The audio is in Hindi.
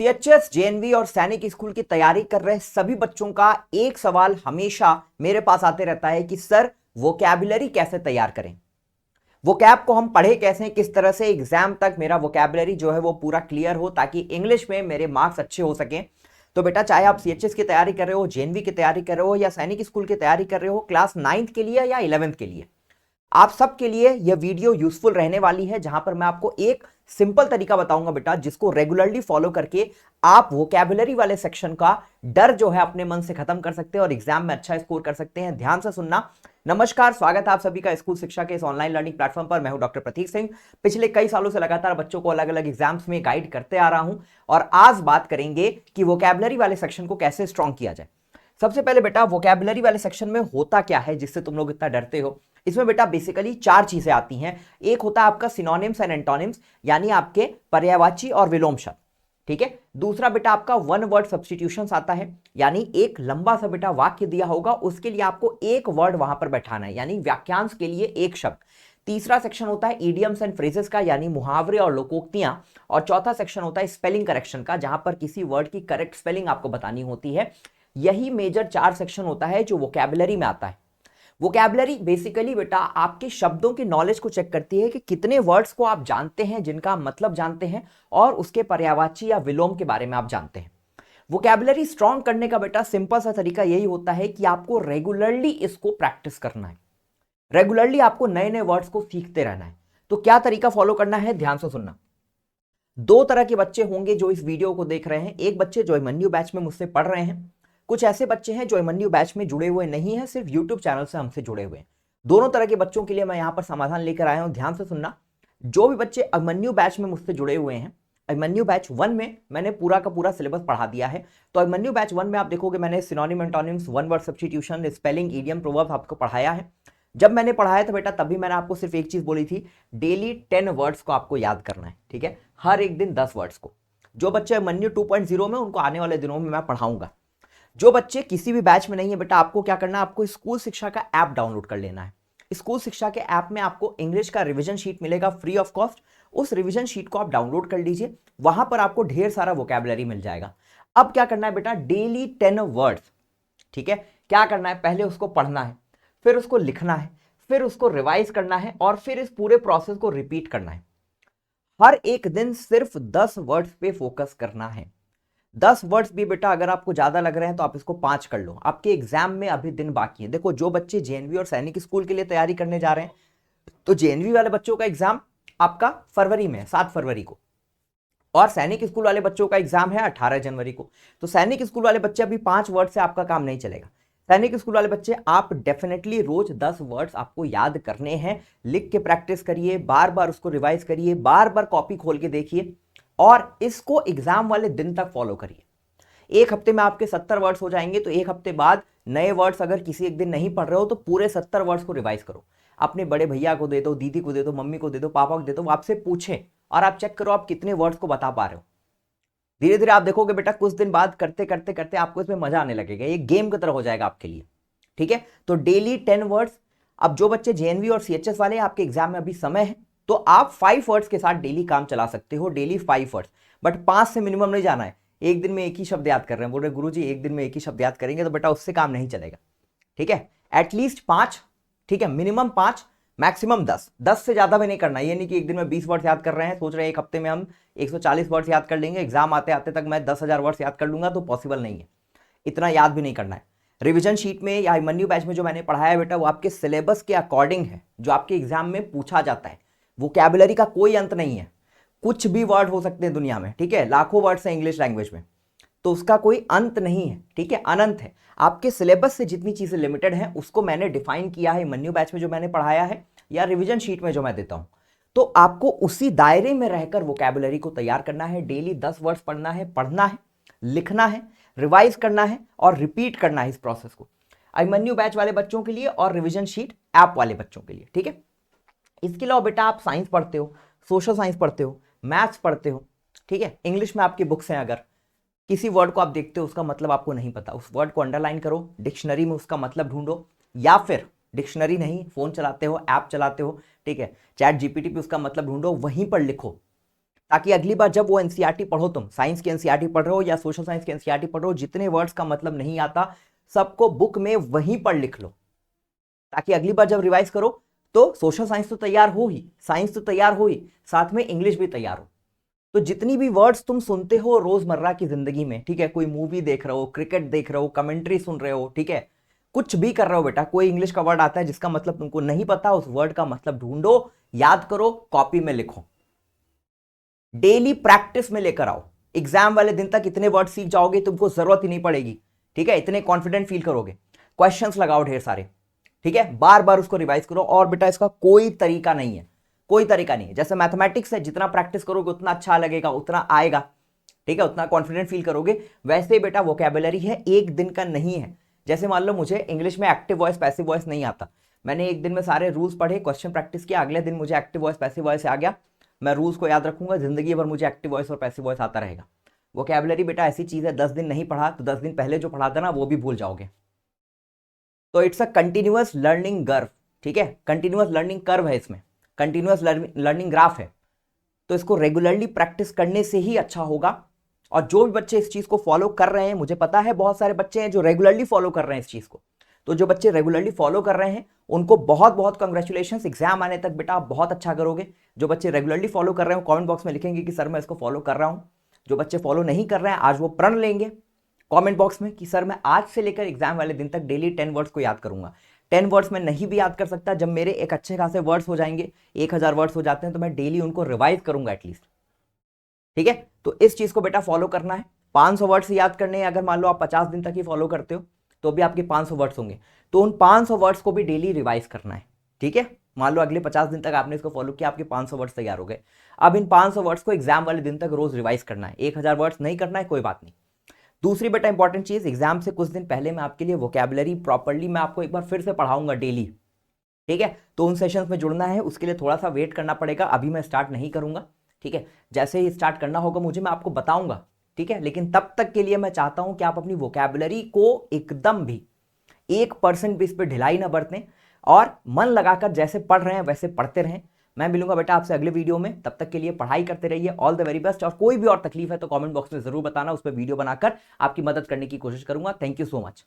सीएचएस, जेएनवी और सैनिक स्कूल की तैयारी कर रहे सभी बच्चों का एक सवाल हमेशा मेरे पास आते रहता है कि सर वोकैबुलरी कैसे तैयार करें, वोकैब को हम पढ़े कैसे, किस तरह से एग्जाम तक मेरा वोकैबुलरी जो है वो पूरा क्लियर हो ताकि इंग्लिश में मेरे मार्क्स अच्छे हो सकें। तो बेटा चाहे आप सीएचएस की तैयारी कर रहे हो, जेएनवी की तैयारी कर रहे हो या सैनिक स्कूल की तैयारी कर रहे हो, क्लास 9th के लिए या 11th के लिए, आप सबके लिए यह वीडियो यूजफुल रहने वाली है, जहां पर मैं आपको एक सिंपल तरीका बताऊंगा बेटा, जिसको रेगुलरली फॉलो करके आप वोकैबुलरी वाले सेक्शन का डर जो है अपने मन से खत्म कर सकते हैं और एग्जाम में अच्छा स्कोर कर सकते हैं। ध्यान से सुनना। नमस्कार, स्वागत है आप सभी का स्कूल शिक्षा के इस ऑनलाइन लर्निंग प्लेटफॉर्म पर। मैं हूं डॉक्टर प्रतीक सिंह। पिछले कई सालों से लगातार बच्चों को अलग अलग एग्जाम्स में गाइड करते आ रहा हूं और आज बात करेंगे कि वोकैबुलरी वाले सेक्शन को कैसे स्ट्रॉन्ग किया जाए। सबसे पहले बेटा वोकैबुलरी वाले सेक्शन में होता क्या है जिससे तुम लोग इतना डरते हो। इसमें बेटा बेसिकली चार चीजें आती हैं। एक होता है आपका सिनोनिम्स एंड एंटोनिम्स, यानी आपके पर्यायवाची और विलोम शब्द, ठीक है। दूसरा बेटा आपका वन वर्ड सब्स्टिट्यूशंस आता है, यानी एक लंबा सा बेटा वाक्य दिया होगा, उसके लिए आपको एक वर्ड वहां पर बैठाना है, यानी वाक्यांश के लिए एक शब्द। तीसरा सेक्शन होता है इडियम्स एंड फ्रेजेस का, यानी मुहावरे और लोकोक्तियां। और चौथा सेक्शन होता है स्पेलिंग करेक्शन का, जहां पर किसी वर्ड की करेक्ट स्पेलिंग आपको बतानी होती है। यही मेजर चार सेक्शन होता है जो वोकैबुलरी में आता है। वोकैबुलरी बेसिकली बेटा आपके शब्दों की नॉलेज को चेक करती है कि कितने वर्ड्स को आप जानते हैं, जिनका मतलब जानते हैं और उसके पर्यायवाची या विलोम के बारे में आप जानते हैं। वोकैबुलरी स्ट्रॉन्ग करने का बेटा सिंपल सा तरीका यही होता है कि आपको रेगुलरली इसको प्रैक्टिस करना है। रेगुलरली आपको नए नए वर्ड्स को सीखते रहना है। तो क्या तरीका फॉलो करना है, ध्यान से सुनना। दो तरह के बच्चे होंगे जो इस वीडियो को देख रहे हैं। एक बच्चे जो अभिमन्यु बैच में मुझसे पढ़ रहे हैं, कुछ ऐसे बच्चे हैं जो अभिमन्यु बैच में जुड़े हुए नहीं हैं, सिर्फ यूट्यूब चैनल से हमसे जुड़े हुए हैं। दोनों तरह के बच्चों के लिए मैं यहां पर समाधान लेकर आया हूं। ध्यान से सुनना। जो भी बच्चे अभिमन्यु बैच में मुझसे जुड़े हुए हैं, अभिमन्यु बैच 1 में मैंने पूरा का पूरा सिलेबस पढ़ा दिया है। तो अभिमन्यु बैच 1 में आप देखोगे मैंने synonym, antonyms, one word substitution, spelling, idiom, proverbs आपको पढ़ाया है। जब मैंने पढ़ाया था बेटा तभी मैंने आपको सिर्फ एक चीज बोली थी, डेली 10 वर्ड्स को आपको याद करना है, ठीक है। हर एक दिन 10 वर्ड्स को। जो बच्चे अभिमन्यु 2.0 में, उनको आने वाले दिनों में मैं पढ़ाऊंगा। जो बच्चे किसी भी बैच में नहीं है बेटा, आपको क्या करना है, आपको स्कूल शिक्षा का ऐप डाउनलोड कर लेना है। स्कूल शिक्षा के ऐप में आपको इंग्लिश का रिवीजन शीट मिलेगा फ्री ऑफ कॉस्ट। उस रिवीजन शीट को आप डाउनलोड कर लीजिए, वहां पर आपको ढेर सारा वोकैबुलरी मिल जाएगा। अब क्या करना है बेटा, डेली 10 वर्ड्स, ठीक है। क्या करना है, पहले उसको पढ़ना है, फिर उसको लिखना है, फिर उसको रिवाइज करना है और फिर इस पूरे प्रोसेस को रिपीट करना है। हर एक दिन सिर्फ 10 वर्ड्स पे फोकस करना है। 10 वर्ड्स भी बेटा अगर आपको ज्यादा लग रहे हैं तो आप इसको 5 कर लो। आपके एग्जाम में अभी दिन बाकी है। देखो जो बच्चे जेएनवी और सैनिक स्कूल के लिए तैयारी करने जा रहे हैं, तो जेएनवी वाले बच्चों का एग्जाम आपका फरवरी में है, 7 फरवरी को, और सैनिक स्कूल वाले बच्चों का एग्जाम है 18 जनवरी को। तो सैनिक स्कूल वाले बच्चे अभी 5 वर्ड से आपका काम नहीं चलेगा। सैनिक स्कूल वाले बच्चे आप डेफिनेटली रोज 10 वर्ड्स आपको याद करने हैं। लिख के प्रैक्टिस करिए, बार बार उसको रिवाइज करिए, बार बार कॉपी खोल के देखिए और इसको एग्जाम वाले दिन तक फॉलो करिए। एक हफ्ते में आपके 70 वर्ड्स हो जाएंगे, तो एक हफ्ते बाद नए वर्ड्स अगर किसी एक दिन नहीं पढ़ रहे हो तो पूरे 70 वर्ड्स को रिवाइज करो। अपने बड़े भैया को दे दो, दीदी को दे दो, मम्मी को दे दो, पापा को दे दो, आपसे पूछें और आप चेक करो आप कितने वर्ड्स को बता पा रहे हो। धीरे धीरे आप देखोगे बेटा कुछ दिन बाद करते करते करते आपको इसमें मजा आने लगेगा, ये गेम की तरह हो जाएगा आपके लिए, ठीक है। तो डेली 10 वर्ड्स। अब जो बच्चे जेएनवी और सीएचएस वाले, आपके एग्जाम में अभी समय है, तो आप 5 वर्ड्स के साथ डेली काम चला सकते हो, डेली 5 वर्ड्स, बट 5 से मिनिमम नहीं जाना है। एक दिन में एक ही शब्द याद कर रहे हैं, बोल रहे गुरुजी एक दिन में एक ही शब्द याद करेंगे, तो बेटा उससे काम नहीं चलेगा, ठीक है। एटलीस्ट 5, ठीक है, मिनिमम 5, मैक्सिमम 10। 10 से ज्यादा भी नहीं करना। ये नहीं कि एक दिन में 20 वर्ड्स याद कर रहे हैं, सोच रहे हैं एक हफ्ते में हम 140 वर्ड्स याद कर लेंगे, एग्जाम आते आते तक मैं 10,000 वर्ड्स याद कर लूंगा, तो पॉसिबल नहीं है। इतना याद भी नहीं करना है। रिवीजन शीट में या अभिमन्यु बैच में जो मैंने पढ़ाया है बेटा, वो आपके सिलेबस के अकॉर्डिंग है, जो आपके एग्जाम में पूछा जाता है। वोकैबुलरी का कोई अंत नहीं है, कुछ भी वर्ड हो सकते हैं दुनिया में, ठीक है। लाखों वर्ड्स हैं इंग्लिश लैंग्वेज में, तो उसका कोई अंत नहीं है, ठीक है, अनंत है। आपके सिलेबस से जितनी चीजें लिमिटेड हैं उसको मैंने डिफाइन किया है अभिमन्यु बैच में जो मैंने पढ़ाया है या रिवीजन शीट में जो मैं देता हूं। तो आपको उसी दायरे में रहकर वोकैबुलरी को तैयार करना है। डेली 10 वर्ड्स पढ़ना है, लिखना है, रिवाइज करना है और रिपीट करना है इस प्रोसेस को, अभिमन्यु बैच वाले बच्चों के लिए और रिवीजन शीट ऐप वाले बच्चों के लिए, ठीक है। इसके अलावा बेटा आप साइंस पढ़ते हो, सोशल साइंस पढ़ते हो, मैथ्स पढ़ते हो, ठीक है। इंग्लिश में आपकी बुक्स हैं, अगर किसी वर्ड को आप देखते हो उसका मतलब आपको नहीं पता, उस वर्ड को अंडरलाइन करो, डिक्शनरी में उसका मतलब ढूंढो, या फिर डिक्शनरी नहीं, फोन चलाते हो, ऐप चलाते हो, ठीक है, चैट जीपीटी पे उसका मतलब ढूंढो, वहीं पर लिखो, ताकि अगली बार जब वो एनसीईआरटी पढ़ो, तुम साइंस की एनसीईआरटी पढ़ रहे हो या सोशल साइंस की एनसीईआरटी पढ़ रहे हो, जितने वर्ड्स का मतलब नहीं आता सबको बुक में वहीं पर लिख लो, ताकि अगली बार जब रिवाइज करो तो सोशल साइंस तो तैयार हो ही, साइंस तो तैयार हो ही, साथ में इंग्लिश भी तैयार हो। तो जितनी भी वर्ड्स तुम सुनते हो रोजमर्रा की जिंदगी में, ठीक है, कोई मूवी देख रहे हो, क्रिकेट देख रहे हो, कमेंट्री सुन रहे हो, ठीक है, कुछ भी कर रहे हो बेटा, कोई इंग्लिश का वर्ड आता है जिसका मतलब तुमको नहीं पता, उस वर्ड का मतलब ढूंढो, याद करो, कॉपी में लिखो, डेली प्रैक्टिस में लेकर आओ। एग्जाम वाले दिन तक इतने वर्ड सीख जाओगे तुमको जरूरत ही नहीं पड़ेगी, ठीक है, इतने कॉन्फिडेंट फील करोगे। क्वेश्चंस लगाओ ढेर सारे, ठीक है, बार बार उसको रिवाइज करो। और बेटा इसका कोई तरीका नहीं है, कोई तरीका नहीं है। जैसे मैथमेटिक्स है, जितना प्रैक्टिस करोगे उतना अच्छा लगेगा, उतना आएगा, ठीक है, उतना कॉन्फिडेंट फील करोगे। वैसे ही बेटा वोकैबुलरी है, एक दिन का नहीं है। जैसे मान लो मुझे इंग्लिश में एक्टिव वॉइस पैसिव वॉइस नहीं आता, मैंने एक दिन में सारे रूल्स पढ़े, क्वेश्चन प्रैक्टिस किया, अगले दिन मुझे एक्टिव वॉइस पैसिव वॉइस आ गया, मैं रूल्स को याद रखूंगा, जिंदगी भर मुझे एक्टिव वॉइस और पैसिव वॉइस आता रहेगा। वोकैबुलरी बेटा ऐसी चीज है, 10 दिन नहीं पढ़ा तो 10 दिन पहले जो पढ़ा था ना वो भी भूल जाओगे। तो it's a continuous learning curve, ठीक है, कंटिन्यूअस लर्निंग कर्व है इसमें, कंटिन्यूअस लर्निंग ग्राफ है। तो इसको रेगुलरली प्रैक्टिस करने से ही अच्छा होगा। और जो भी बच्चे इस चीज को फॉलो कर रहे हैं, मुझे पता है बहुत सारे बच्चे हैं जो रेगुलरली फॉलो कर रहे हैं इस चीज को, तो जो बच्चे रेगुलरली फॉलो कर रहे हैं उनको बहुत बहुत कंग्रेचुलेशंस, एग्जाम आने तक बेटा आप बहुत अच्छा करोगे। जो बच्चे रेगुलरली फॉलो कर रहे हो कमेंट बॉक्स में लिखेंगे कि सर मैं इसको फॉलो कर रहा हूं। जो बच्चे फॉलो नहीं कर रहे हैं आज वो प्रण लेंगे कमेंट बॉक्स में कि सर मैं आज से लेकर एग्जाम वाले दिन तक डेली 10 वर्ड्स को याद करूंगा। 10 वर्ड्स में नहीं भी याद कर सकता, जब मेरे एक अच्छे खासे वर्ड्स हो जाएंगे, 1000 वर्ड्स हो जाते हैं, तो मैं डेली उनको रिवाइज करूंगा एटलीस्ट, ठीक है। तो इस चीज को बेटा फॉलो करना है। 500 वर्ड्स याद करने हैं, अगर मान लो आप 50 दिन तक ही फॉलो करते हो तो भी आपके 500 वर्ड्स होंगे, तो उन 500 वर्ड्स को भी डेली रिवाइज करना है, ठीक है। मान लो अगले 50 दिन तक आपने इसको फॉलो किया, आपके 500 वर्ड्स तैयार हो गए। अब इन 500 वर्ड्स को एग्जाम वाले दिन तक रोज रिवाइज करना है। 1000 वर्ड्स नहीं करना है कोई बात नहीं। दूसरी बेटा इंपॉर्टेंट चीज, एग्जाम से कुछ दिन पहले मैं आपके लिए वोकैबुलरी प्रॉपर्ली मैं आपको एक बार फिर से पढ़ाऊंगा डेली, ठीक है। तो उन सेशंस में जुड़ना है, उसके लिए थोड़ा सा वेट करना पड़ेगा, अभी मैं स्टार्ट नहीं करूंगा, ठीक है। जैसे ही स्टार्ट करना होगा मुझे, मैं आपको बताऊंगा, ठीक है। लेकिन तब तक के लिए मैं चाहता हूं कि आप अपनी वोकैबुलरी को एकदम भी 1% भी इस पर ढिलाई ना बरतें और मन लगाकर जैसे पढ़ रहे हैं वैसे पढ़ते रहें। मैं मिलूंगा बेटा आपसे अगले वीडियो में, तब तक के लिए पढ़ाई करते रहिए। All the very best. और कोई भी और तकलीफ है तो कमेंट बॉक्स में जरूर बताना, उस पर वीडियो बनाकर आपकी मदद करने की कोशिश करूंगा। Thank you so much.